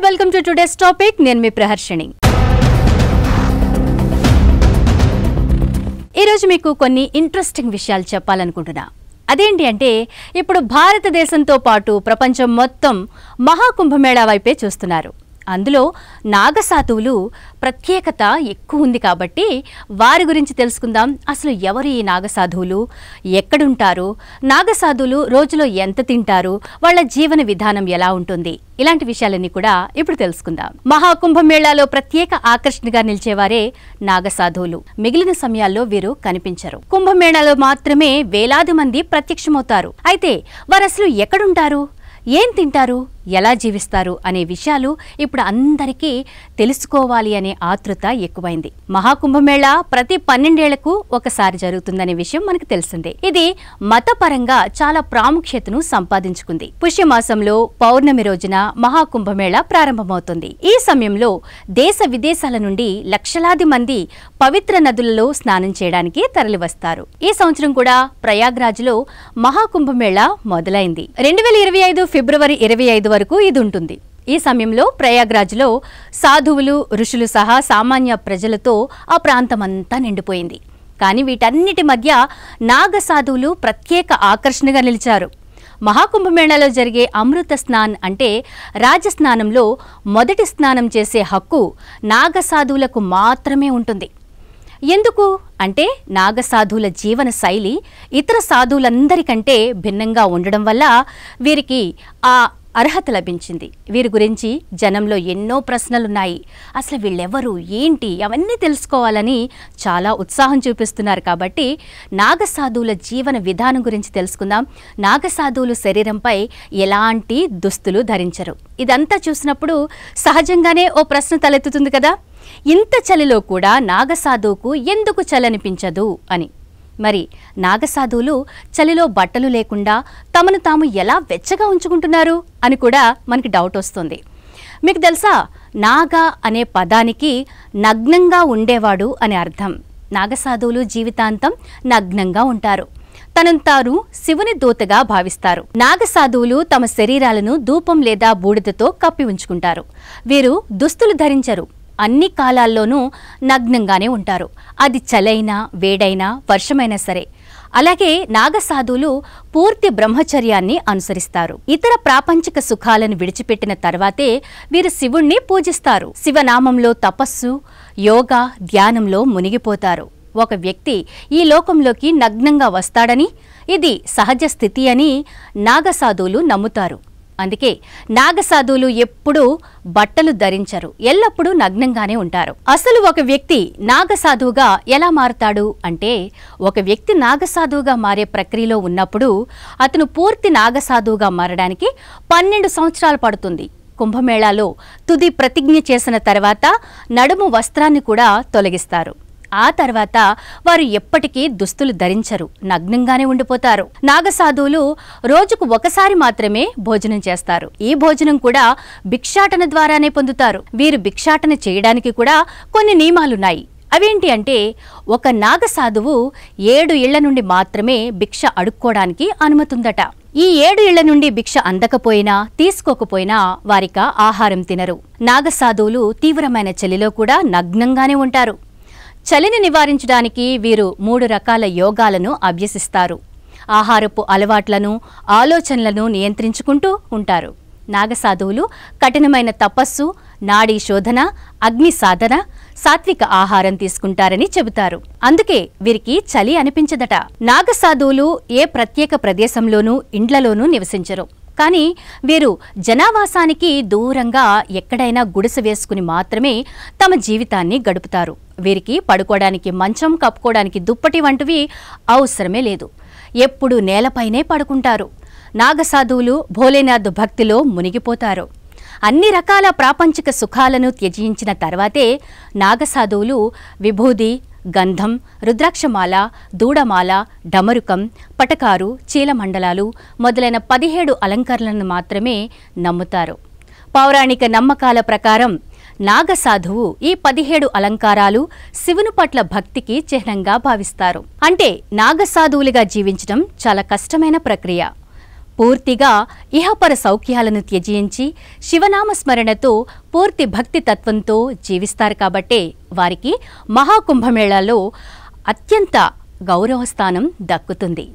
Welcome to today's topic. నేను మీ ప్రహర్షిణి. ఈరోజు మీకు కొన్ని ఇంట్రెస్టింగ్ విషయాలు చెప్పాలనుకుంటున్నా. అదేంటి అంటే, ఇప్పుడు భారతదేశంతో పాటు ప్రపంచం మొత్తం మహాకుంభమేళా వైపే చూస్తున్నారు. అందులో నాగసాధువులు ప్రత్యేకత ఎక్కువ ఉంది కాబట్టి వారి గురించి తెలుసుకుందాం. అసలు ఎవరు ఈ నాగసాధువులు, ఎక్కడుంటారు, నాగసాధువులు రోజులో ఎంత తింటారు, వాళ్ళ జీవన విధానం ఎలా ఉంటుంది, ఇలాంటి విషయాలన్నీ కూడా ఇప్పుడు తెలుసుకుందాం. మహాకుంభమేళాలో ప్రత్యేక ఆకర్షణగా నిలిచేవారే నాగసాధువులు. మిగిలిన సమయాల్లో వీరు కనిపించరు. కుంభమేళాలో మాత్రమే వేలాది మంది ప్రత్యక్షమవుతారు. అయితే వారు అసలు ఎక్కడుంటారు, ఏం తింటారు, ఎలా జీవిస్తారు అనే విషయాలు ఇప్పుడు అందరికీ తెలుసుకోవాలి అనే ఆతృత ఎక్కువైంది. మహాకుంభమేళా ప్రతి 12 ఏళ్లకు ఒకసారి జరుగుతుందనే విషయం మనకు తెలిసిందే. ఇది మతపరంగా చాలా ప్రాముఖ్యతను సంపాదించుకుంది. పుష్యమాసంలో పౌర్ణమి రోజున మహాకుంభమేళా ప్రారంభమవుతుంది. ఈ సమయంలో దేశ విదేశాల నుండి లక్షలాది మంది పవిత్ర నదులలో స్నానం చేయడానికి తరలివస్తారు. ఈ సంవత్సరం కూడా ప్రయాగ్రాజ్లో మహాకుంభమేళా మొదలైంది. 2025 ఫిబ్రవరి 25 వరకు ఇది ఉంటుంది. ఈ సమయంలో ప్రయాగ్రాజ్లో సాధువులు, ఋషులు సహా సామాన్య ప్రజలతో ఆ ప్రాంతమంతా నిండిపోయింది. కానీ వీటన్నిటి మధ్య నాగసాధువులు ప్రత్యేక ఆకర్షణగా నిలిచారు. మహాకుంభమేళాలో జరిగే అమృత స్నాన్ అంటే రాజస్నానంలో మొదటి స్నానం చేసే హక్కు నాగసాధువులకు మాత్రమే ఉంటుంది. ఎందుకు అంటే, నాగసాధువుల జీవన శైలి ఇతర సాధువులందరికంటే భిన్నంగా ఉండడం వల్ల వీరికి ఆ అర్హత లభించింది. వీరి గురించి జనంలో ఎన్నో ప్రశ్నలున్నాయి. అసలు వీళ్ళెవరు, ఏంటి, అవన్నీ తెలుసుకోవాలని చాలా ఉత్సాహం చూపిస్తున్నారు. కాబట్టి నాగసాధువుల జీవన విధానం గురించి తెలుసుకుందాం. నాగసాధువులు శరీరంపై ఎలాంటి దుస్తులు ధరించరు. ఇదంతా చూసినప్పుడు సహజంగానే ఓ ప్రశ్న తలెత్తుతుంది కదా, ఇంత చలిలో కూడా నాగసాధువుకు ఎందుకు చలనిపించదు అని. మరి నాగసాధువులు చలిలో బట్టలు లేకుండా తమను తాము ఎలా వెచ్చగా ఉంచుకుంటున్నారు అని కూడా మనకి డౌట్ వస్తుంది. మీకు తెలుసా, నాగ అనే పదానికి నగ్నంగా ఉండేవాడు అని అర్థం. నాగసాధువులు జీవితాంతం నగ్నంగా ఉంటారు. తనను తాను శివుని దూతగా భావిస్తారు. నాగసాధువులు తమ శరీరాలను ధూపం లేదా బూడిదతో కప్పి ఉంచుకుంటారు. వీరు దుస్తులు ధరించరు. అన్ని కాలాల్లోనూ నగ్నంగానే ఉంటారు. అది చలైనా, వేడైనా, వర్షమైనా సరే. అలాగే నాగసాధువులు పూర్తి బ్రహ్మచర్యాన్ని అనుసరిస్తారు. ఇతర ప్రాపంచిక సుఖాలను విడిచిపెట్టిన తర్వాతే వీరు శివుణ్ణి పూజిస్తారు. శివనామంలో తపస్సు, యోగా, ధ్యానంలో మునిగిపోతారు. ఒక వ్యక్తి ఈ లోకంలోకి నగ్నంగా వస్తాడని, ఇది సహజ స్థితి అని నాగసాధువులు నమ్ముతారు. అందుకే నాగసాధువులు ఎప్పుడూ బట్టలు ధరించరు, ఎల్లప్పుడూ నగ్నంగానే ఉంటారు. అసలు ఒక వ్యక్తి నాగసాధువుగా ఎలా మారతాడు అంటే, ఒక వ్యక్తి నాగసాధువుగా మారే ప్రక్రియలో ఉన్నప్పుడు అతను పూర్తి నాగసాధువుగా మారడానికి 12 సంవత్సరాలు పడుతుంది. కుంభమేళాలో తుది ప్రతిజ్ఞ చేసిన తర్వాత నడుము వస్త్రాన్ని కూడా తొలగిస్తారు. ఆ తర్వాత వారు ఎప్పటికీ దుస్తులు ధరించరు, నగ్నంగానే ఉండిపోతారు. నాగసాధువులు రోజుకు ఒకసారి మాత్రమే భోజనం చేస్తారు. ఈ భోజనం కూడా భిక్షాటన ద్వారానే పొందుతారు. వీరు భిక్షాటన చేయడానికి కూడా కొన్ని నియమాలున్నాయి. అవేంటి అంటే, ఒక నాగసాధువు 7 ఇళ్ల నుండి మాత్రమే భిక్ష అడుక్కోవడానికి అనుమతుందట. ఈ 7 ఇళ్ల నుండి భిక్ష అందకపోయినా, తీసుకోకపోయినా వారిక ఆహారం తినరు. నాగసాధువులు తీవ్రమైన చలిలో కూడా నగ్నంగానే ఉంటారు. చలిని నివారించడానికి వీరు 3 రకాల యోగాలను అభ్యసిస్తారు. ఆహారపు అలవాట్లను, ఆలోచనలను నియంత్రించుకుంటూ ఉంటారు. నాగసాధువులు కఠినమైన తపస్సు, నాడీ శోధన, అగ్ని సాధన, సాత్విక ఆహారం తీసుకుంటారని చెబుతారు. అందుకే వీరికి చలి అనిపించదట. నాగసాధువులు ఏ ప్రత్యేక ప్రదేశంలోనూ, ఇండ్లలోనూ నివసించరు. కానీ వీరు జనావాసానికి దూరంగా ఎక్కడైనా గుడిసె వేసుకుని మాత్రమే తమ జీవితాన్ని గడుపుతారు. వీరికి పడుకోవడానికి మంచం, కప్పుకోవడానికి దుప్పటి వంటివి అవసరమే లేదు. ఎప్పుడూ నేలపైనే పడుకుంటారు. నాగసాధువులు భోలేనాథ్ భక్తిలో మునిగిపోతారు. అన్ని రకాల ప్రాపంచిక సుఖాలను త్యజించిన తర్వాతే నాగసాధువులు విభూది, గంధం, రుద్రాక్షమాల, దూడమాల, డమరుకం, పటకారు, చీలమండలాలు మొదలైన 17 అలంకరణలను మాత్రమే నమ్ముతారు. పౌరాణిక నమ్మకాల ప్రకారం నాగసాధువు ఈ 17 అలంకారాలు శివుని పట్ల భక్తికి చిహ్నంగా భావిస్తారు. అంటే నాగసాధువులుగా జీవించడం చాలా కష్టమైన ప్రక్రియ. పూర్తిగా ఇహపర సౌఖ్యాలను త్యజించి శివనామస్మరణతో పూర్తి భక్తి తత్వంతో జీవిస్తారు కాబట్టే వారికి మహాకుంభమేళాలో అత్యంత గౌరవస్థానం దక్కుతుంది.